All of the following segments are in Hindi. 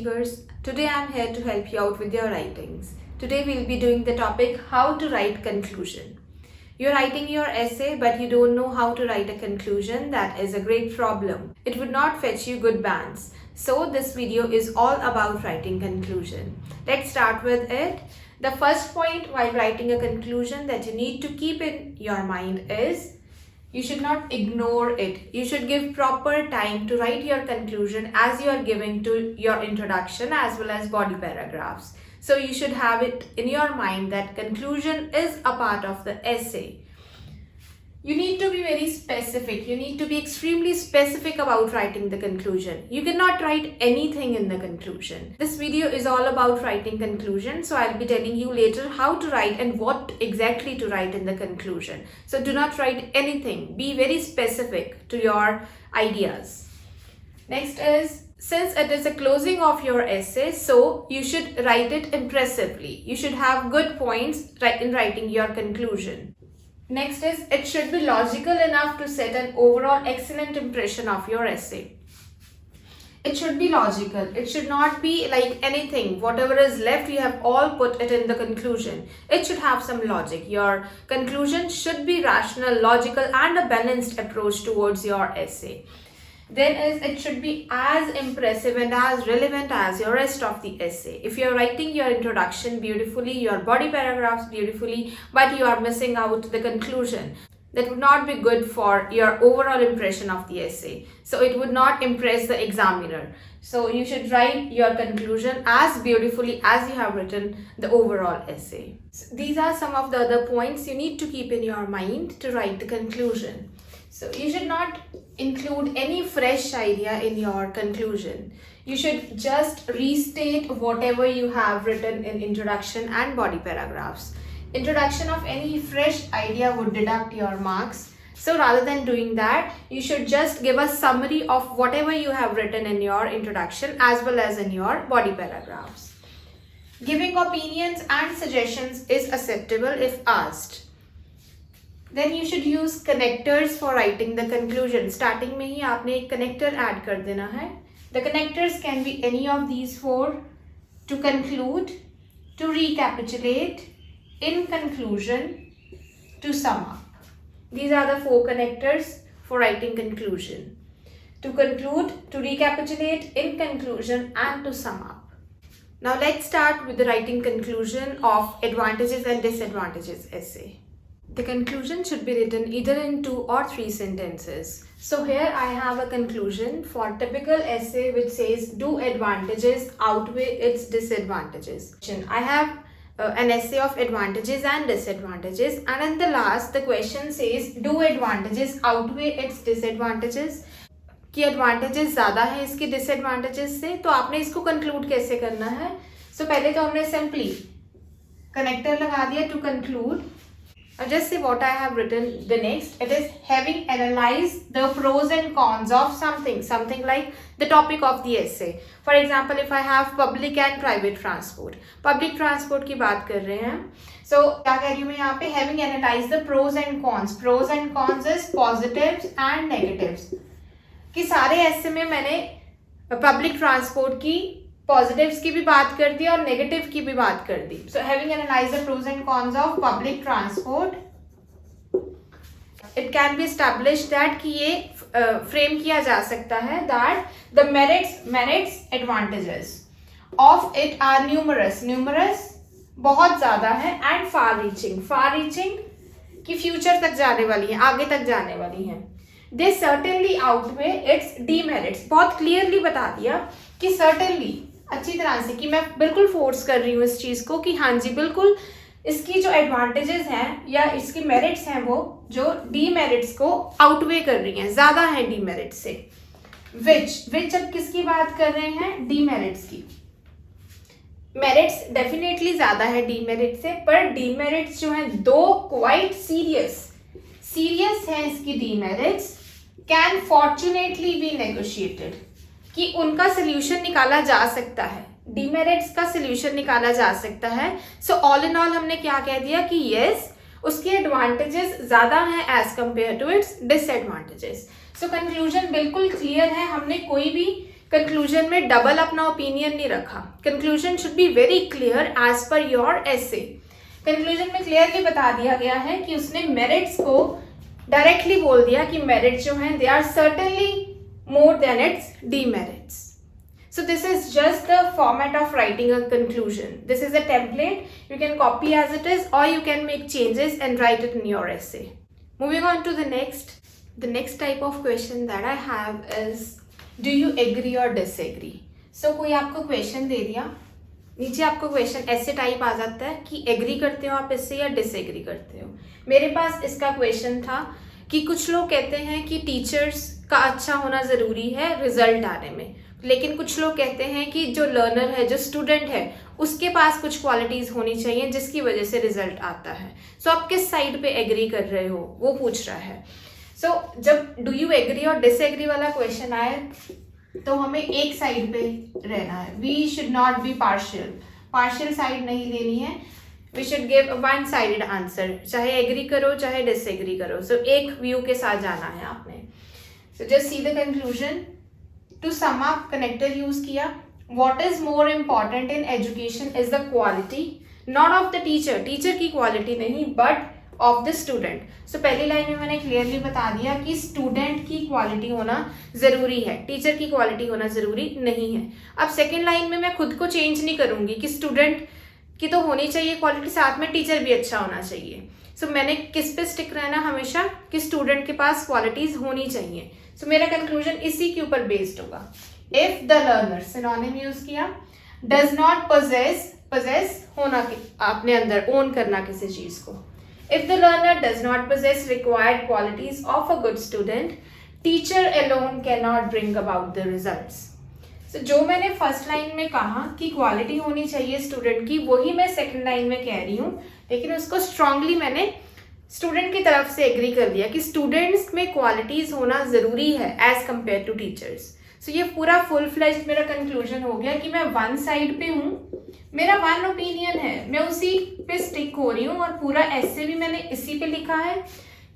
achievers. Today I am here to help you out with your writings. Today we'll be doing the topic how to write conclusion. You're writing your essay but you don't know how to write a conclusion. That is a great problem. It would not fetch you good bands. So this video is all about writing conclusion. Let's start with it. The first point while writing a conclusion that you need to keep in your mind is you should not ignore it. You should give proper time to write your conclusion as you are giving to your introduction as well as body paragraphs. So you should have it in your mind that conclusion is a part of the essay. You need to be very specific. You need to be extremely specific about writing the conclusion. You cannot write anything in the conclusion. This video is all about writing conclusion. So I'll be telling you later how to write and what exactly to write in the conclusion. So do not write anything. Be very specific to your ideas. Next is, since it is a closing of your essay, so you should write it impressively. You should have good points in writing your conclusion. Next is, it should be logical enough to set an overall excellent impression of your essay. It should be logical. It should not be like anything. Whatever is left, you have all put it in the conclusion. It should have some logic. Your conclusion should be rational, logical, and a balanced approach towards your essay. Then it should be as impressive and as relevant as your rest of the essay. If you're writing your introduction beautifully, your body paragraphs beautifully, but you are missing out the conclusion, that would not be good for your overall impression of the essay. So it would not impress the examiner. So you should write your conclusion as beautifully as you have written the overall essay. So these are some of the other points you need to keep in your mind to write the conclusion. So you should not include any fresh idea in your conclusion. You should just restate whatever you have written in introduction and body paragraphs. Introduction of any fresh idea would deduct your marks. So rather than doing that, you should just give a summary of whatever you have written in your introduction as well as in your body paragraphs. Giving opinions and suggestions is acceptable if asked. Then you should use connectors for writing the conclusion. Starting में ही आपने एक connector add कर देना है. The connectors can be any of these four: to conclude, to recapitulate, in conclusion, to sum up. These are the four connectors for writing conclusion: to conclude, to recapitulate, in conclusion, and to sum up. Now let's start with the writing conclusion of advantages and disadvantages essay. The conclusion should be written either in 2 or 3 sentences. So here I have a conclusion for typical essay which says, do advantages outweigh its disadvantages. I have an essay of advantages and disadvantages, and in the last the question says, do advantages outweigh its disadvantages? कि advantages ज़्यादा है इसके disadvantages से, तो आपने इसको conclude कैसे करना है? So पहले तो हमने simply connector लगा दिया to conclude. I'll just say what I have written the next. It is having analyzed the pros and cons of something like the topic of the essay. For example, if I have public and private transport. Public transport की बात कर रहे हैं. So क्या कह रही हूँ मैं यहाँ पे having analyzed the pros and cons. Pros and cons is positives and negatives. कि सारे ऐसे में मैंने पब्लिक ट्रांसपोर्ट की पॉजिटिव्स की भी बात कर दी और नेगेटिव की भी बात कर दी. So having analysed the pros and cons of public transport, it can be established that कि ये फ्रेम किया जा सकता है that the merits advantages of it are numerous बहुत ज्यादा है, एंड फार रीचिंग कि फ्यूचर तक जाने वाली है, आगे तक जाने वाली है. They certainly outweigh its demerits. बहुत क्लियरली बता दिया कि certainly अच्छी तरह से, कि मैं बिल्कुल फोर्स कर रही हूँ इस चीज़ को कि हाँ जी बिल्कुल इसकी जो एडवांटेजेस हैं या इसकी मेरिट्स हैं वो जो डीमेरिट्स को आउटवे कर रही हैं, ज़्यादा है डीमेरिट्स से. विच अब किसकी बात कर रहे हैं? डीमेरिट्स की. मेरिट्स डेफिनेटली ज़्यादा है डीमेरिट से, पर डीमेरिट्स जो हैं दो क्वाइट सीरियस है इसकी demerits, can fortunately be negotiated, कि उनका सोल्यूशन निकाला जा सकता है, डीमेरिट्स का सोल्यूशन निकाला जा सकता है. सो ऑल इन ऑल हमने क्या कह दिया कि यस उसके एडवांटेजेस ज्यादा हैं as compare to its disadvantages. So conclusion बिल्कुल क्लियर है. हमने कोई भी कंक्लूजन में डबल अपना ओपिनियन नहीं रखा. Conclusion should be very clear as per your essay. Conclusion में क्लियरली बता दिया गया है कि उसने मेरिट्स को डायरेक्टली बोल दिया कि मेरिट्स जो हैं they are certainly more than its demerits. So this is just the format of writing a conclusion. This is a template. You can copy as it is or you can make changes and write it in your essay. Moving on to the next type of question that I have is, do you agree or disagree? So कोई आपको question दे दिया, नीचे आपको क्वेश्चन ऐसे टाइप आ जाता है कि एग्री करते हो आप इससे या डिसएग्री करते हो. मेरे पास इसका क्वेश्चन था कि कुछ लोग कहते हैं कि टीचर्स का अच्छा होना ज़रूरी है रिजल्ट आने में, लेकिन कुछ लोग कहते हैं कि जो लर्नर है, जो स्टूडेंट है, उसके पास कुछ क्वालिटीज़ होनी चाहिए जिसकी वजह से रिजल्ट आता है. सो आप किस साइड पे एग्री कर रहे हो वो पूछ रहा है. सो जब डू यू एग्री और डिसएग्री वाला क्वेश्चन आए तो हमें एक साइड पे रहना है. We should not be partial side नहीं लेनी है. We should give one sided answer, चाहे एग्री करो चाहे डिसएग्री करो. सो एक व्यू के साथ जाना है आपने. So just see the conclusion. To sum up connector use किया. What is more important in education is the quality, not of the teacher की क्वालिटी नहीं but of the student. So पहली लाइन में मैंने क्लियरली बता दिया कि स्टूडेंट की क्वालिटी होना ज़रूरी है, टीचर की क्वालिटी होना ज़रूरी नहीं है. अब सेकेंड लाइन में मैं खुद को चेंज नहीं करूँगी कि स्टूडेंट की तो होनी चाहिए क्वालिटी, साथ में टीचर भी अच्छा होना चाहिए. सो मैंने किस पे स्टिक रहना हमेशा कि स्टूडेंट के पास क्वालिटीज़ होनी चाहिए. सो मेरा कंक्लूजन इसी के ऊपर बेस्ड होगा. If the learner, synonym use किया, डज नॉट पोजेस होना अपने अंदर, ओन करना किसी चीज को. If the learner does not possess required qualities of a good student, teacher alone can not bring about the results. So जो मैंने फर्स्ट लाइन में कहा कि क्वालिटी होनी चाहिए स्टूडेंट की, वही मैं सेकेंड लाइन में कह रही हूँ, लेकिन उसको स्ट्रांगली मैंने स्टूडेंट की तरफ से एग्री कर दिया कि स्टूडेंट्स में क्वालिटीज़ होना ज़रूरी है एज कम्पेयर टू टीचर्स. सो ये पूरा फुल फ्लेज्ड मेरा कंक्लूजन हो गया कि मैं वन साइड पे हूँ, मेरा वन ओपिनियन है, मैं उसी पे स्टिक हो रही हूँ. और पूरा ऐसे भी मैंने इसी पे लिखा है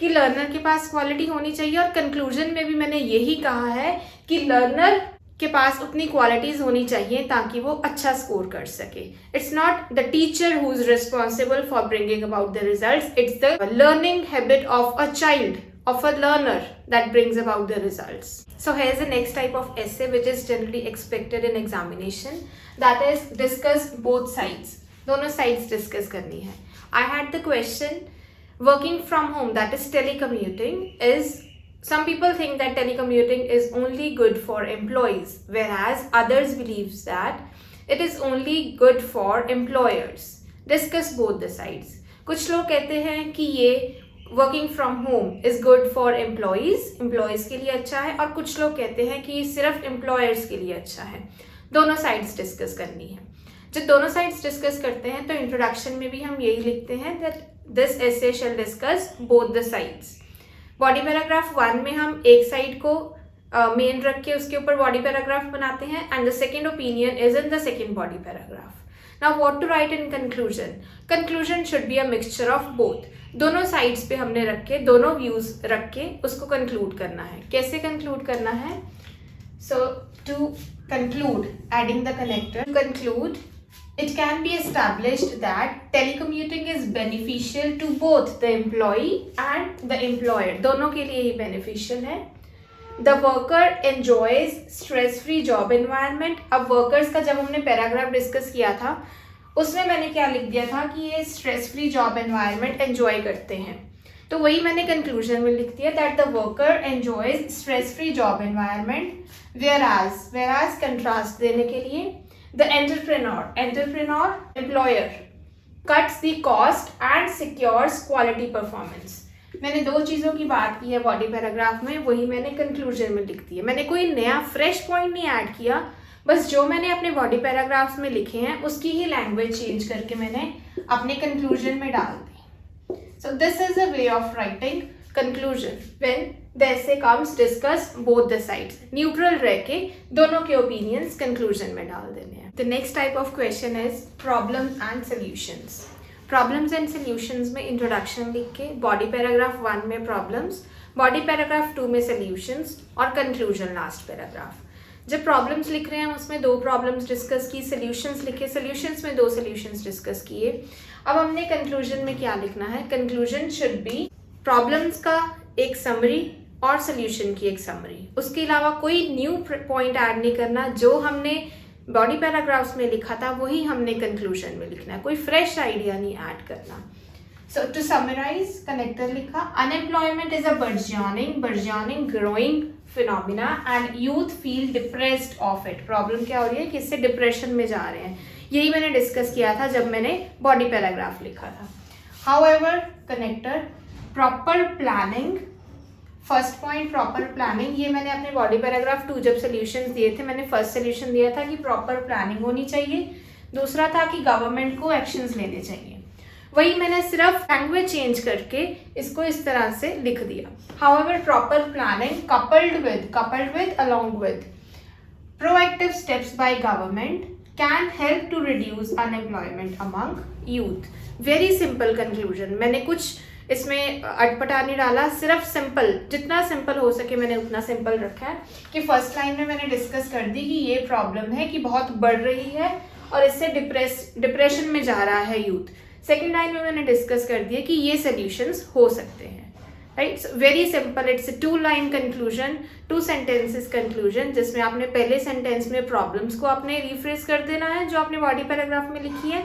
कि लर्नर के पास क्वालिटी होनी चाहिए. और कंक्लूजन में भी मैंने यही कहा है कि लर्नर के पास उतनी क्वालिटीज़ होनी चाहिए ताकि वो अच्छा स्कोर कर सके. It's not the teacher who is responsible for bringing about the results, it's the learning habit of a child, of a learner that brings about the results. So here's the next type of essay which is generally expected in examination, that is discuss both sides. दोनों sides discuss करनी है. I had the question, working from home, that is telecommuting, is, some people think that telecommuting is only good for employees, whereas others believes that it is only good for employers. Discuss both the sides. कुछ लोग कहते हैं कि ये working from home is good for employees के लिए अच्छा है, और कुछ लोग कहते हैं कि सिर्फ एम्प्लॉयर्स के लिए अच्छा है. दोनों साइड्स डिस्कस करनी है. जब दोनों साइड्स डिस्कस करते हैं तो इंट्रोडक्शन में भी हम यही लिखते हैं that this essay shall discuss both the sides. Body paragraph 1 में हम एक साइड को मेन रख के उसके ऊपर बॉडी पैराग्राफ बनाते हैं, and the second opinion is in the second body paragraph. Now what to write in conclusion. Conclusion should be a mixture of both. दोनों साइड्स पे हमने रख के, दोनों व्यूज रख के उसको कंक्लूड करना है. कैसे कंक्लूड करना है? So to conclude, adding the connector, to conclude, it can be established that telecommuting is beneficial to both the employee and the employer. दोनों के लिए ही beneficial है. The worker enjoys stress-free job environment. अब workers का जब हमने पैराग्राफ डिस्कस किया था उसमें मैंने क्या लिख दिया था कि ये stress free job environment enjoy करते हैं, तो वही मैंने कंक्लूजन में लिख दिया that the worker enjoys stress free job environment, whereas contrast देने के लिए the entrepreneur employer cuts the cost and secures quality performance. मैंने दो चीज़ों की बात की है बॉडी पैराग्राफ में, वही मैंने कंक्लूजन में लिख दी है. मैंने कोई नया फ्रेश पॉइंट नहीं ऐड किया, बस जो मैंने अपने बॉडी पैराग्राफ्स में लिखे हैं उसकी ही लैंग्वेज चेंज करके मैंने अपने कंक्लूजन में डाल दी. So this is a way of writing conclusion when the essay comes discuss both the sides. Neutral रह के दोनों के ओपिनियंस कंक्लूजन में डाल देने हैं. The next type of question is problems and solutions. Problems and solutions में इंट्रोडक्शन लिख के बॉडी पैराग्राफ 1 में प्रॉब्लम्स, बॉडी पैराग्राफ 2 में सॉल्यूशंस और कंक्लूजन लास्ट पैराग्राफ. जब प्रॉब्लम्स लिख रहे हैं हम उसमें 2 प्रॉब्लम्स डिस्कस की, सॉल्यूशंस लिखे, सॉल्यूशंस में 2 सॉल्यूशंस डिस्कस किए। अब हमने कंक्लूजन में क्या लिखना है? कंक्लूजन शुड बी प्रॉब्लम्स का एक समरी और सॉल्यूशन की एक समरी। उसके अलावा कोई न्यू पॉइंट ऐड नहीं करना, जो हमने बॉडी पैराग्राफ्स में लिखा था वही हमने कंक्लूजन में लिखना है, कोई फ्रेश आइडिया नहीं ऐड करना। So to summarize, connector लिखा, unemployment is a burgeoning growing phenomena and youth feel depressed of it. Problem क्या हो रही है कि इससे डिप्रेशन में जा रहे हैं, यही मैंने डिस्कस किया था जब मैंने बॉडी पैराग्राफ लिखा था। However, connector proper planning, first point proper planning, ये मैंने अपने बॉडी पैराग्राफ 2 जब सोल्यूशन दिए थे, मैंने फर्स्ट सोल्यूशन दिया था कि प्रॉपर प्लानिंग होनी चाहिए, दूसरा था कि गवर्नमेंट को एक्शंस लेने चाहिए। वही मैंने सिर्फ लैंग्वेज चेंज करके इसको इस तरह से लिख दिया। However proper planning coupled with along with proactive steps by government can help to reduce unemployment among youth. Very simple conclusion, मैंने कुछ इसमें अटपटा नहीं डाला, सिर्फ सिंपल, जितना सिंपल हो सके मैंने उतना सिंपल रखा है कि फर्स्ट लाइन में मैंने डिस्कस कर दी कि ये प्रॉब्लम है कि बहुत बढ़ रही है और इससे डिप्रेशन में जा रहा है यूथ। सेकेंड लाइन में मैंने डिस्कस कर दिया कि ये सोल्यूशंस हो सकते हैं, right. Very simple, it's 2 line conclusion, 2 sentences conclusion, जिसमें आपने पहले सेंटेंस में प्रॉब्लम्स को आपने रिफ्रेश कर देना है जो आपने बॉडी पैराग्राफ में लिखी है,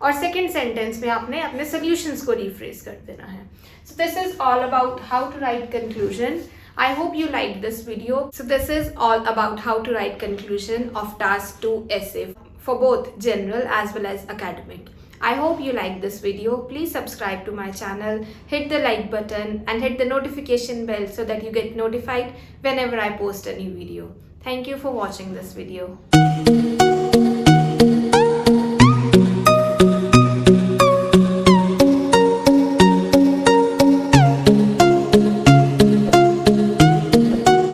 और सेकेंड सेंटेंस में आपने अपने सोल्यूशंस को रिफ्रेश कर देना है। So this is all about how to write conclusion. I hope you liked this video. So this is all about how to write conclusion of task 2 essay for both general as well as academic. I hope you liked this video. Please subscribe to my channel, hit the like button and hit the notification bell so that you get notified whenever I post a new video. Thank you for watching this video.